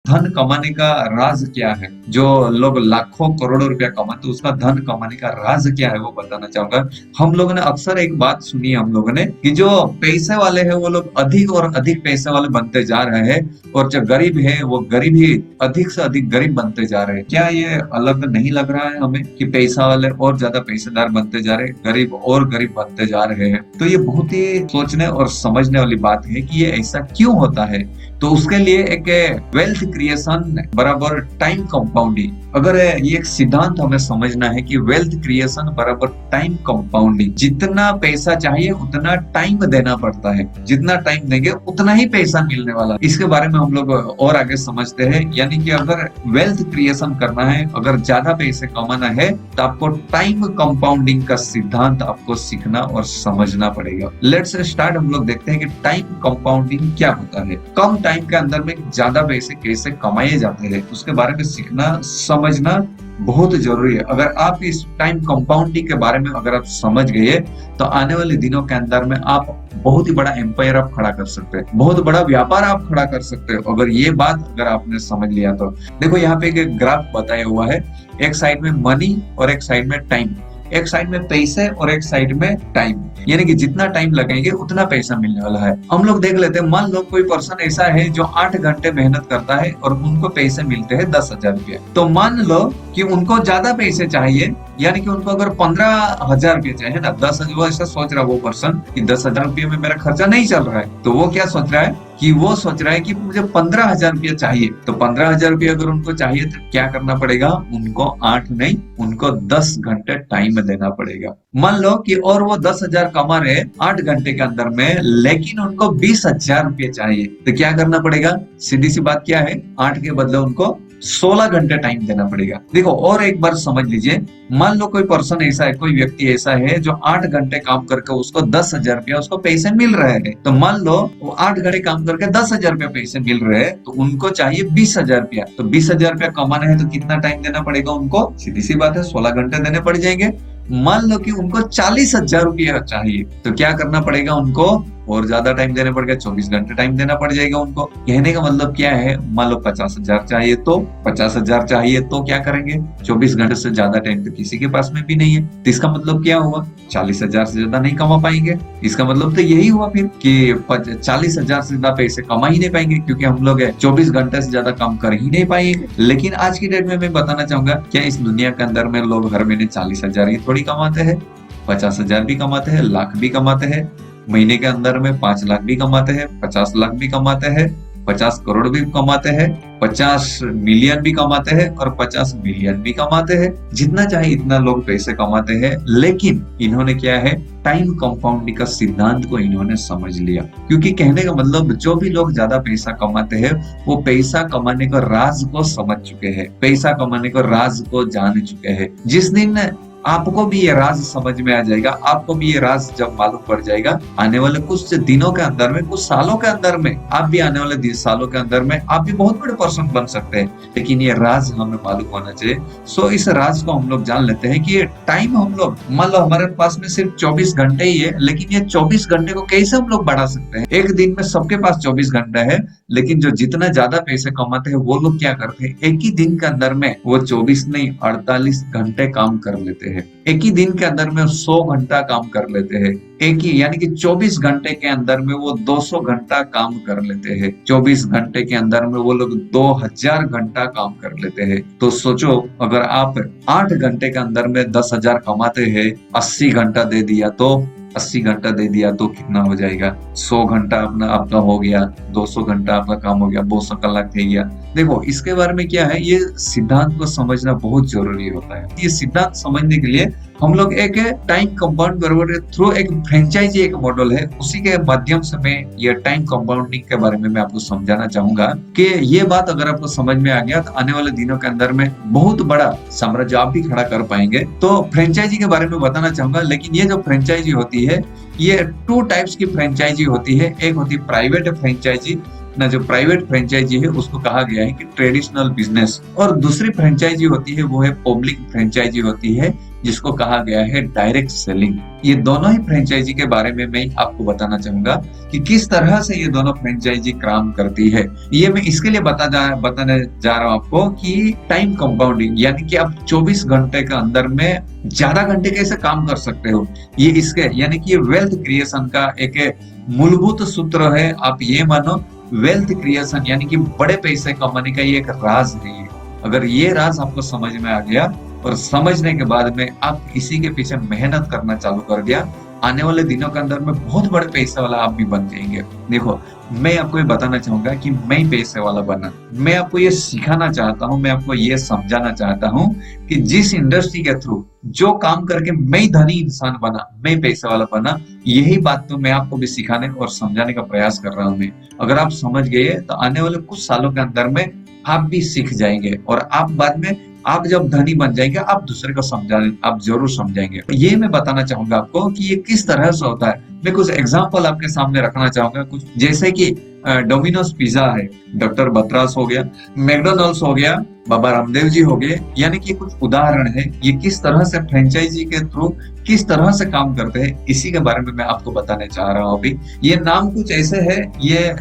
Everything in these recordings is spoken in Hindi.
धन कमाने का राज क्या है? जो लोग लाखों करोड़ों रुपया कमाते हैं, उसका धन कमाने का राज क्या है वो बताना चाहूंगा। हम लोगों ने अक्सर एक बात सुनी है हम लोगों ने कि जो पैसे वाले हैं वो लोग अधिक और अधिक पैसे वाले बनते जा रहे हैं और जो गरीब है वो गरीब ही अधिक से अधिक गरीब बनते जा रहे हैं। क्या ये अलग नहीं लग रहा है हमें कि पैसा वाले और ज्यादा पैसेदार बनते जा रहे हैं, गरीब और गरीब बनते जा रहे हैं? तो ये बहुत ही सोचने और समझने वाली बात है कि ये ऐसा क्यों होता है। तो उसके लिए एक वेल्थ क्रिएशन बराबर टाइम कंपाउंडिंग, अगर ये एक सिद्धांत हमें समझना है कि वेल्थ क्रिएशन बराबर टाइम कंपाउंडिंग, जितना पैसा चाहिए उतना टाइम देना पड़ता है, जितना टाइम देंगे उतना ही पैसा मिलने वाला है। इसके बारे में हम लोग और आगे समझते हैं। यानी कि अगर वेल्थ क्रिएशन करना है, अगर ज्यादा पैसे कमाना है, तो आपको टाइम कंपाउंडिंग का सिद्धांत आपको सीखना और समझना पड़ेगा। Let's start. हम लोग देखते हैं कि टाइम कंपाउंडिंग क्या होता है, कम टाइम के अंदर में ज्यादा पैसे कैसे कमाए जाते हैं, उसके बारे में सीखना समझना बहुत जरूरी है। अगर आप इस टाइम कंपाउंडिंग के बारे में अगर आप समझ गए तो आने वाले दिनों के अंदर में आप बहुत ही बड़ा एम्पायर आप खड़ा कर सकते हैं, बहुत बड़ा व्यापार आप खड़ा कर सकते हो अगर ये बात अगर आपने समझ लिया तो। देखो यहाँ पे एक ग्राफ बताया हुआ है, एक साइड में मनी और एक साइड में टाइम, एक साइड में पैसे और एक साइड में टाइम, यानी कि जितना टाइम लगेंगे उतना पैसा मिलने वाला है। हम लोग देख लेते हैं, मान लो कोई पर्सन ऐसा है जो 8 घंटे मेहनत करता है और उनको पैसे मिलते हैं 10,000 रुपया। तो मान लो कि उनको ज्यादा पैसे चाहिए, यानी कि उनको अगर 15,000 रुपये चाहिए ना, 10,000, वो ऐसा सोच रहा है वो पर्सन कि 10,000 रुपये में मेरा खर्चा नहीं चल रहा है, तो वो क्या सोच रहा है कि वो सोच रहा है कि मुझे 15,000 रुपया चाहिए। तो 15,000 रुपये अगर उनको चाहिए तो क्या करना पड़ेगा, उनको 8 नहीं, उनको 10 घंटे टाइम देना पड़ेगा। मान लो कि और वो 10,000 कमा रहे 8 घंटे के अंदर में, लेकिन उनको 20,000 रुपये चाहिए, तो क्या करना पड़ेगा? सीधी सी बात क्या है, 8 के बदले उनको 16 घंटे टाइम देना पड़ेगा। देखो और एक बार समझ लीजिए, मान लो कोई पर्सन ऐसा है, कोई व्यक्ति ऐसा है जो 8 घंटे काम करके उसको 10,000 रुपया उसको पैसे मिल रहे हैं। तो मान लो वो 8 घंटे काम करके 10,000 रुपया पैसे मिल रहे हैं, तो उनको चाहिए 20,000 रुपया। तो 20,000 रुपया कमाना है तो कितना टाइम देना पड़ेगा उनको? सीधी सी बात है, 16 घंटे देने पड़ जाएंगे। मान लो कि उनको 40,000 रुपया चाहिए, तो क्या करना पड़ेगा उनको? और ज्यादा टाइम देने पड़ेगा, 24 घंटे टाइम देना पड़ जाएगा उनको। कहने का मतलब क्या है, मान लो 50,000 चाहिए तो 50,000 चाहिए तो क्या करेंगे? 24 घंटे से ज्यादा टाइम तो किसी के पास में भी नहीं है, तो इसका मतलब क्या हुआ? 40,000 से ज्यादा नहीं कमा पाएंगे। इसका मतलब तो यही हुआ फिर कि 40,000 से ज्यादा पैसे कमा ही नहीं पाएंगे, क्योंकि हम लोग 24 घंटे से ज्यादा काम कर ही नहीं पाएंगे। लेकिन आज की डेट में मैं बताना चाहूंगा, क्या इस दुनिया के अंदर में लोग हर महीने 40,000 ही थोड़ी कमाते हैं? 50,000 भी कमाते हैं, लाख भी कमाते हैं, महीने के अंदर में 5 लाख भी कमाते हैं, 50 लाख भी कमाते हैं, 50 करोड़ भी कमाते हैं, 50 मिलियन भी कमाते हैं और 50 बिलियन भी कमाते हैं। जितना चाहे इतना लोग पैसे कमाते हैं, लेकिन इन्होंने क्या है, टाइम कंपाउंडिंग का सिद्धांत को इन्होंने समझ लिया। क्योंकि कहने का मतलब, जो भी लोग ज्यादा पैसा कमाते हैं वो पैसा कमाने का राज को समझ चुके हैं, पैसा कमाने का राज को जान चुके हैं। जिस दिन आपको भी ये राज समझ में आ जाएगा, आपको भी ये राज जब मालूम पड़ जाएगा, आने वाले कुछ दिनों के अंदर में, कुछ सालों के अंदर में, आप भी आने वाले सालों के अंदर में आप भी बहुत बड़े पर्सन बन सकते हैं। लेकिन ये राज हमें मालूम होना चाहिए। सो इस राज को हम लोग जान लेते हैं कि ये टाइम हम लोग, मान लो हमारे पास में सिर्फ 24 घंटे ही है, लेकिन ये 24 घंटे को कैसे हम लोग बढ़ा सकते हैं? एक दिन में सबके पास 24 घंटे है, लेकिन जो जितना ज्यादा पैसे कमाते हैं वो लोग क्या करते हैं, एक ही दिन के अंदर में वो 24 नहीं 48 घंटे काम कर लेते हैं। एक ही दिन के अंदर में 100 घंटा काम कर लेते हैं। एक ही, यानी कि 24 घंटे के अंदर में वो 200 घंटा काम कर लेते हैं। 24 घंटे के अंदर में वो लोग 2000 घंटा काम कर लेते हैं। तो सोचो, अगर आप 8 घंटे के अंदर में 10,000 कमाते हैं, 80 घंटा दे दिया तो 80 घंटा दे दिया तो कितना हो जाएगा? 100 घंटा अपना आपका हो गया, 200 घंटा आपका काम हो गया, 200 कलाक दे गया। देखो इसके बारे में क्या है, ये सिद्धांत को समझना बहुत जरूरी होता है। ये सिद्धांत समझने के लिए हम लोग एक टाइम कंपाउंड बराबर थ्रू एक फ्रेंचाइजी एक मॉडल है, उसी के माध्यम से मैं ये टाइम कंपाउंडिंग के बारे में मैं आपको समझाना चाहूंगा कि ये बात अगर आपको समझ में आ गया तो आने वाले दिनों के अंदर में बहुत बड़ा साम्राज्य आप भी खड़ा कर पाएंगे। तो फ्रेंचाइजी के बारे में बताना चाहूंगा। लेकिन ये जो फ्रेंचाइजी होती है, ये 2 टाइप्स की फ्रेंचाइजी होती है। एक होती है प्राइवेट फ्रेंचाइजी ना, जो प्राइवेट फ्रेंचाइजी है उसको कहा गया है कि ट्रेडिशनल बिजनेस, और दूसरी फ्रेंचाइजी होती है वो है पब्लिक फ्रेंचाइजी होती है, जिसको कहा गया है डायरेक्ट सेलिंग। ये दोनों ही फ्रेंचाइजी के बारे में मैं आपको बताना चाहूंगा कि किस तरह से ये दोनों फ्रेंचाइजी काम करती है। ये मैं इसके लिए बताने जा रहा हूँ आपको कि टाइम कंपाउंडिंग, यानी कि आप 24 घंटे के अंदर में ज्यादा घंटे कैसे काम कर सकते हो, ये इसके यानी कि ये वेल्थ क्रिएशन का एक मूलभूत सूत्र है। आप ये मानो वेल्थ क्रिएशन यानी कि बड़े पैसे कमाने का ये एक राज है। ये अगर ये राज आपको समझ में आ गया और समझने के बाद में आप इसी के पीछे मेहनत करना चालू कर दिया, आने वाले दिनों के अंदर में बहुत बड़े पैसे वाला आप भी बन जाएंगे। देखो, मैं आपको ये बताना चाहूंगा कि मैं पैसे वाला बना, मैं आपको ये सिखाना चाहता हूँ, मैं आपको ये समझाना चाहता हूँ कि जिस इंडस्ट्री के थ्रू जो काम करके मैं धनी इंसान बना, मैं पैसे वाला बना, यही बात तो मैं आपको भी सिखाने और समझाने का प्रयास कर रहा हूँ। मैं अगर आप समझ गए तो आने वाले कुछ सालों के अंदर में आप भी सीख जाएंगे और आप बाद में आप जब धनी बन जाएंगे आप दूसरे को आप जरूर समझाएंगे। ये मैं बताना चाहूंगा आपको कि ये किस तरह से होता है। मैं कुछ एग्जांपल आपके सामने रखना चाहूंगा, कुछ जैसे कि डोमिनोज पिज्जा है, डॉक्टर बतरास हो गया, मैकडोनल्ड्स हो गया, बाबा रामदेव जी हो गए, यानी कि कुछ उदाहरण है। ये किस तरह से फ्रेंचाइजी के थ्रू किस तरह से काम करते हैं, इसी के बारे में मैं आपको बताने चाह रहा हूँ अभी। ये नाम कुछ ऐसे है, ये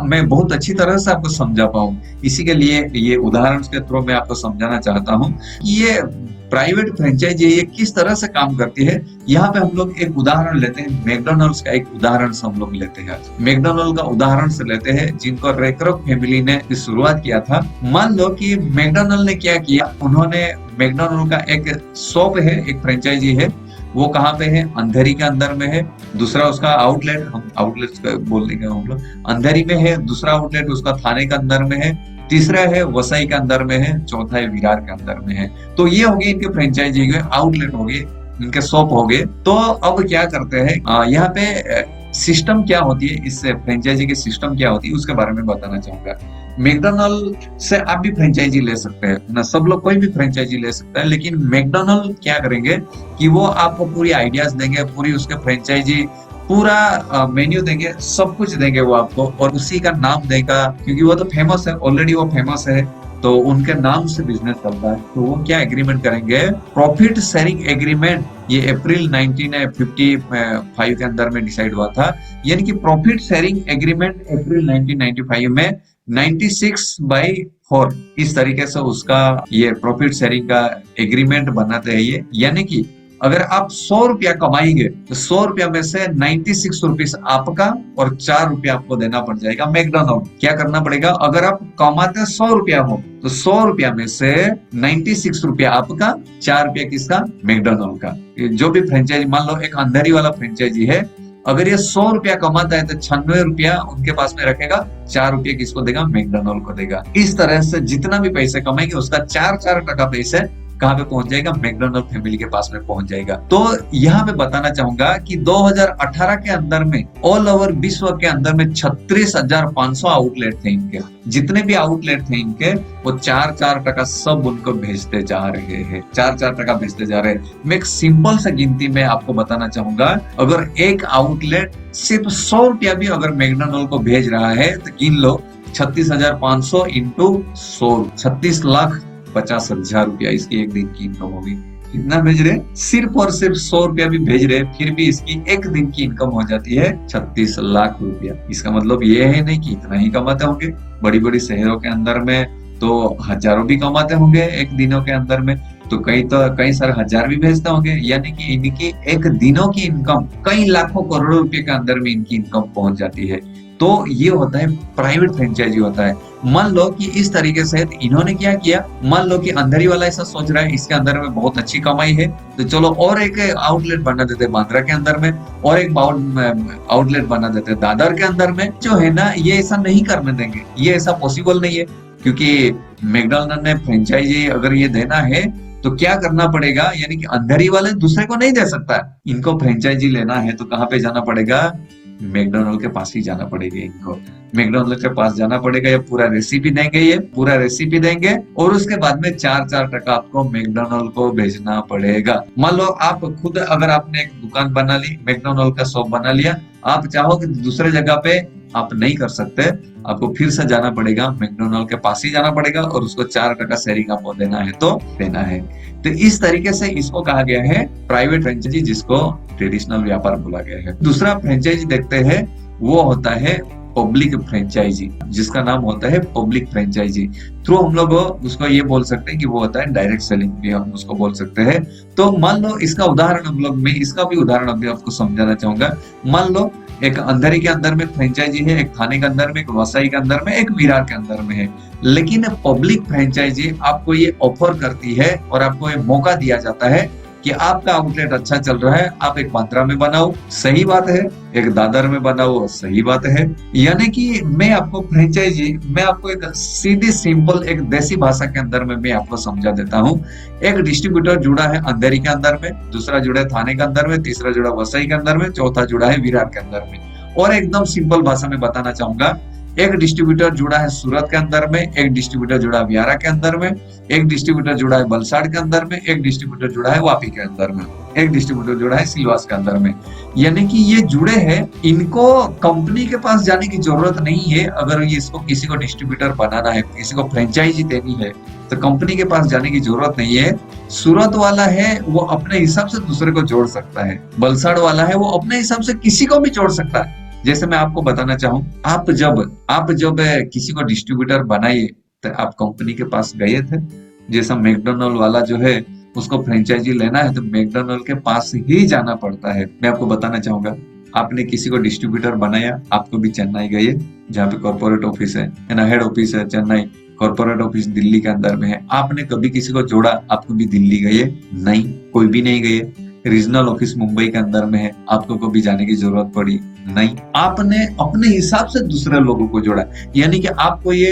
मैं बहुत अच्छी तरह से आपको समझा पाऊं, इसी के लिए ये उदाहरण के थ्रू मैं आपको समझाना चाहता हूं कि ये प्राइवेट फ्रेंचाइजी ये किस तरह से काम करती है। यहाँ पे हम लोग एक उदाहरण लेते हैं, मैकडोनल्ड्स का एक उदाहरण से हम लोग लेते हैं। मैकडोनल्ड का उदाहरण से लेते हैं, जिनको रैकरॉक फैमिली ने शुरुआत किया था। मान लो कि मैकडोनल्ड ने क्या किया, उन्होंने मैकडोनल्ड का एक शॉप है, एक फ्रेंचाइजी है, वो कहाँ पे है, अंधेरी के अंदर में है। दूसरा उसका आउटलेट, हम आउटलेट बोल देंगे हम लोग, अंधेरी में है। दूसरा आउटलेट उसका थाने के अंदर में है। तीसरा है वसई के अंदर में है। चौथा है विरार के अंदर में है। तो ये हो गए इनके फ्रेंचाइजी के आउटलेट हो गए, इनके शॉप हो गए। तो अब क्या करते हैं, यहाँ पे सिस्टम क्या होती है, इस फ्रेंचाइजी की सिस्टम क्या होती है उसके बारे में बताना चाहूंगा। मैकडोनल्ड से आप भी फ्रेंचाइजी ले सकते हैं ना, सब लोग कोई भी फ्रेंचाइजी ले सकता है, लेकिन मैकडोनल्ड क्या करेंगे कि वो आपको पूरी आइडियाज देंगे, पूरी उसके फ्रेंचाइजी पूरा मेन्यू देंगे, सब कुछ देंगे वो आपको, और उसी का नाम देगा क्योंकि वो तो फेमस है, ऑलरेडी वो फेमस है, तो उनके नाम से बिजनेस चलता है। तो वो क्या एग्रीमेंट करेंगे, प्रॉफिट शेयरिंग एग्रीमेंट। ये अप्रैल 1955 के अंदर में डिसाइड हुआ था, यानी कि प्रॉफिट शेयरिंग एग्रीमेंट अप्रैल 1995 में 96/4 इस तरीके से उसका ये प्रॉफिट शेयरिंग का एग्रीमेंट बनाते हैं ये। यानी कि अगर आप 100 रुपया कमाएंगे तो 100 रुपया में से 96 रुपीज आपका और 4 रुपया आपको देना पड़ जाएगा मैकडोनल्ड। क्या करना पड़ेगा, अगर आप कमाते 100 रुपया हो तो 100 रुपया में से 96 रुपया आपका, 4 रुपया किसका, मैकडोनल्ड का। जो भी फ्रेंचाइजी, मान लो एक अंधेरी वाला फ्रेंचाइजी है, अगर ये 100 रुपया कमाता है तो 96 रुपया उनके पास में रखेगा, 4 रुपया किसको देगा, मैकडोनल्ड को देगा। इस तरह से जितना भी पैसे कमाएंगे उसका 4 टका पैसे कहाँ पे पहुंच जाएगा, मैकडोनल्ड फैमिली के पास में पहुंच जाएगा। तो यहाँ पे बताना चाहूंगा कि 2018 के अंदर में ऑल ओवर विश्व के अंदर में 36,500 आउटलेट थे इनके। जितने भी आउटलेट थे इनके, वो 4 टका सब उनको भेजते जा रहे हैं, 4 टका भेजते जा रहे हैं। मैं एक सिंपल सा गिनती में आपको बताना चाहूंगा, अगर एक आउटलेट सिर्फ 100 रुपया भी अगर मैकडोनल्ड को भेज रहा है तो गिन लो 36,500 इंटू 100, 36,50,000 रुपया इसकी एक दिन की इनकम होगी। कितना भेज रहे, सिर्फ और सिर्फ 100 रुपया भी भेज रहे, फिर भी इसकी एक दिन की इनकम हो जाती है 36 लाख रुपया। इसका मतलब ये है नहीं कि इतना ही कमाते होंगे, बड़ी बड़ी शहरों के अंदर में तो हजारों भी कमाते होंगे एक दिनों के अंदर में, तो कई सारे हजार भी भेजते होंगे। यानी कि इनकी एक दिनों की इनकम कई लाखों करोड़ों रुपए के अंदर में इनकी इनकम पहुंच जाती है। तो ये होता है प्राइवेट फ्रेंचाइजी होता है। मान लो कि इस तरीके से इन्होंने क्या किया, मान लो कि अंधेरी वाला ऐसा सोच रहा है इसके अंदर में बहुत अच्छी कमाई है, तो चलो और एक आउटलेट बना देते बांद्रा के अंदर में, और एक आउटलेट बना देते दादर के अंदर में। जो है ना, ये ऐसा नहीं करने देंगे, ये ऐसा पॉसिबल नहीं है, क्योंकि मैकडोनल्ड ने फ्रेंचाइजी अगर ये देना है तो क्या करना पड़ेगा, यानी कि अंधेरी वाले दूसरे को नहीं दे सकता। इनको फ्रेंचाइजी लेना है तो कहाँ पे जाना पड़ेगा, मैकडोनल्ड के पास ही जाना पड़ेगा। इनको मैकडोनल्ड के पास जाना पड़ेगा, ये पूरा रेसिपी देंगे, ये पूरा रेसिपी देंगे, और उसके बाद में 4 टका आपको मैकडोनल्ड को भेजना पड़ेगा। मान लो आप खुद अगर आपने एक दुकान बना ली, मैकडोनल्ड का शॉप बना लिया, आप चाहो कि दूसरे जगह पे आप नहीं कर सकते, आपको फिर से जाना पड़ेगा, मैकडोनल्ड के पास ही जाना पड़ेगा और उसको 4% शेयरिंग आपको देना है तो देना है। तो इस तरीके से इसको कहा गया है प्राइवेट फ्रेंचाइजी, जिसको ट्रेडिशनल व्यापार बोला गया है। दूसरा फ्रेंचाइजी देखते हैं, वो होता है पब्लिक फ्रेंचाइजी, जिसका नाम होता है पब्लिक फ्रेंचाइजी। थ्रू हम लोग उसको ये बोल सकते हैं कि वो होता है डायरेक्ट सेलिंग भी हम उसको बोल सकते हैं। तो मान लो इसका उदाहरण हम लोग, मैं इसका भी उदाहरण अभी आपको समझाना चाहूंगा। मान लो एक अंधेरी के अंदर में फ्रेंचाइजी है, एक थाने के अंदर में, एक वसई के अंदर में, एक विरार के अंदर में है। लेकिन पब्लिक फ्रेंचाइजी आपको ये ऑफर करती है और आपको ये मौका दिया जाता है कि आपका आउटलेट अच्छा चल रहा है, आप एक बांद्रा में बनाओ, सही बात है, एक दादर में बनाओ, सही बात है। यानी कि मैं आपको फ्रेंचाइजी, मैं आपको एक सीधी सिंपल एक देसी भाषा के अंदर में मैं आपको समझा देता हूँ। एक डिस्ट्रीब्यूटर जुड़ा है अंधेरी के अंदर में, दूसरा जुड़ा है थाने के अंदर में, तीसरा जुड़ा वसई के अंदर में, चौथा जुड़ा है विरार के अंदर में। और एकदम सिंपल भाषा में बताना चाहूंगा, एक डिस्ट्रीब्यूटर जुड़ा है सूरत के अंदर में, एक डिस्ट्रीब्यूटर जुड़ा है व्यारा के अंदर में, एक डिस्ट्रीब्यूटर जुड़ा है बलसाड़ के अंदर में, एक डिस्ट्रीब्यूटर जुड़ा है वापी के अंदर में, एक डिस्ट्रीब्यूटर जुड़ा है सिलवास के अंदर में। यानी कि ये जुड़े हैं, इनको कंपनी के पास जाने की जरूरत नहीं है। अगर ये इसको किसी को डिस्ट्रीब्यूटर बनाना है, किसी को फ्रेंचाइजी देनी है, तो कंपनी के पास जाने की जरूरत नहीं है। सूरत वाला है वो अपने हिसाब से दूसरे को जोड़ सकता है, बलसाड़ वाला है वो अपने हिसाब से किसी को भी जोड़ सकता है। जैसे मैं आपको बताना चाहूँ, आप जब किसी को डिस्ट्रीब्यूटर बनाइए तो आप कंपनी के पास गए थे। जैसा मैकडोनल्ड वाला जो है उसको फ्रेंचाइजी लेना है तो मैकडोनल्ड के पास ही जाना पड़ता है। मैं आपको बताना चाहूंगा, आपने किसी को डिस्ट्रीब्यूटर बनाया, आपको भी चेन्नई गए जहाँ पे कॉर्पोरेट ऑफिस है ना, हेड ऑफिस है चेन्नई, कॉर्पोरेट ऑफिस दिल्ली के अंदर में है। आपने कभी किसी को जोड़ा, आपको भी दिल्ली गए? नहीं, कोई भी नहीं गए। रीजनल ऑफिस मुंबई के अंदर में है, आपको कभी जाने की जरूरत पड़ी? नहीं। आपने अपने हिसाब से दूसरे लोगों को जोड़ा। यानी कि आपको ये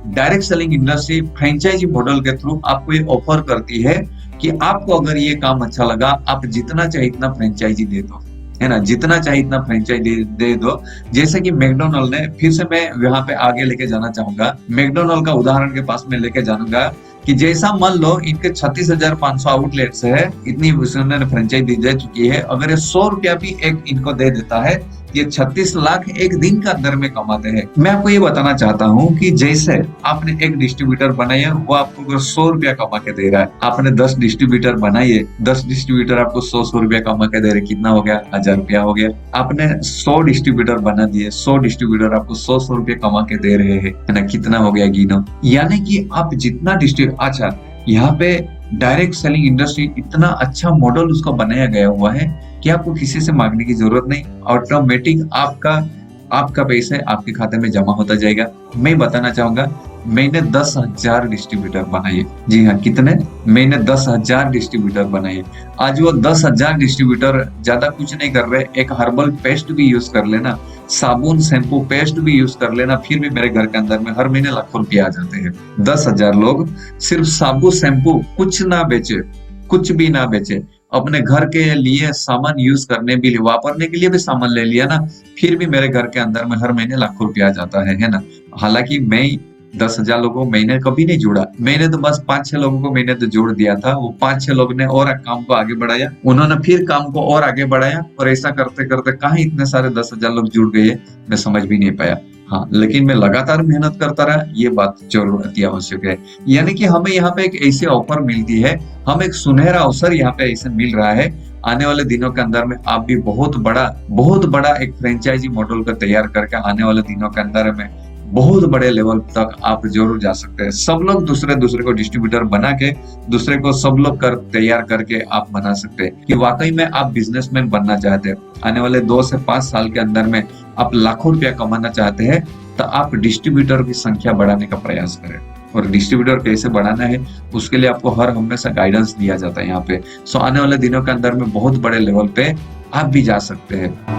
direct selling industry franchise model के थ्रू आपको ये ऑफर करती है कि आपको अगर ये काम अच्छा लगा, आप जितना चाहे इतना फ्रेंचाइजी दे दो, है ना, जितना चाहे इतना फ्रेंचाइजी दे दो। जैसे कि मैकडोनल्ड ने, फिर से मैं यहाँ पे आगे लेके जाना चाहूंगा, मैकडोनल्ड का उदाहरण के पास में लेके जाऊंगा कि जैसा मान लो इनके 36,500 आउटलेट्स है, इतनी उन्होंने फ्रेंचाइजी दे चुकी है। अगर ये 100 रुपया भी एक इनको दे देता है, ये 36 लाख एक दिन का अंदर में कमाते हैं। मैं आपको ये बताना चाहता हूँ कि जैसे आपने एक डिस्ट्रीब्यूटर बनाया, वो आपको अगर 100 रुपया कमा के दे रहा है, आपने 10 डिस्ट्रीब्यूटर बनाइए, 10 डिस्ट्रीब्यूटर आपको 100 रुपया कमा के दे रहे, कितना हो गया? 1000 रुपया हो गया। आपने 100 डिस्ट्रीब्यूटर बना दिए, 100 डिस्ट्रीब्यूटर आपको 100 रुपये कमा के दे रहे हैं, है ना, कितना हो गया गिनो। यानी कि आप जितना अच्छा, यहाँ पे डायरेक्ट सेलिंग इंडस्ट्री इतना अच्छा मॉडल उसको बनाया गया हुआ है कि आपको किसी से मांगने की जरूरत नहीं, ऑटोमेटिक आपका पैसे आपके खाते में जमा होता जाएगा। मैं बताना चाहूंगा, मैंने 10,000 डिस्ट्रीब्यूटर बनाए। जी हाँ, कितने? मैंने 10,000 डिस्ट्रीब्यूटर बनाए। आज वो 10,000 डिस्ट्रीब्यूटर ज्यादा कुछ नहीं कर रहे, एक हर्बल पेस्ट भी यूज कर लेना, साबुन शैम्पू पेस्ट भी यूज कर लेना, फिर भी मेरे घर के अंदर में हर महीने लाखों रुपये आ जाते हैं। 10,000 लोग सिर्फ साबुन शैम्पू कुछ ना बेचे, कुछ भी ना बेचे, अपने घर के लिए सामान यूज करने भी, वापरने के लिए भी सामान ले लिया ना, फिर भी मेरे घर के अंदर में हर महीने लाखों रुपया आ जाता है ना। हालांकि मैं 10,000 लोगों को मैंने कभी नहीं जोड़ा, मैंने तो बस 5-6 लोगों को मैंने तो जोड़ दिया था। वो 5-6 लोग ने और काम को आगे बढ़ाया, उन्होंने फिर काम को और आगे बढ़ाया, और ऐसा करते करते कहाँ इतने सारे 10,000 लोग जुड़ गए, मैं समझ भी नहीं पाया। हाँ, लेकिन मैं लगातार मेहनत करता रहा, ये बात जरूर अति आवश्यक है। यानी कि हमें यहाँ पे एक ऐसी ऑफर मिलती है, हम एक सुनहरा अवसर यहाँ पे ऐसे मिल रहा है। आने वाले दिनों के अंदर में आप भी बहुत बड़ा एक फ्रेंचाइजी मॉडल को तैयार करके आने वाले दिनों के अंदर में बहुत बड़े लेवल तक आप जरूर जा सकते हैं। सब लोग दूसरे को डिस्ट्रीब्यूटर बना के, दूसरे को सब लोग तैयार करके आप बना सकते हैं कि वाकई में आप बिजनेसमैन बनना चाहते हैं। आने वाले 2 से 5 साल के अंदर में आप लाखों रुपया कमाना चाहते हैं, तो आप डिस्ट्रीब्यूटर की संख्या बढ़ाने का प्रयास करें। और डिस्ट्रीब्यूटर कैसे बढ़ाना है, उसके लिए आपको हर हमेशा गाइडेंस दिया जाता है यहाँ पे। सो आने वाले दिनों के अंदर में बहुत बड़े लेवल पे आप भी जा सकते हैं।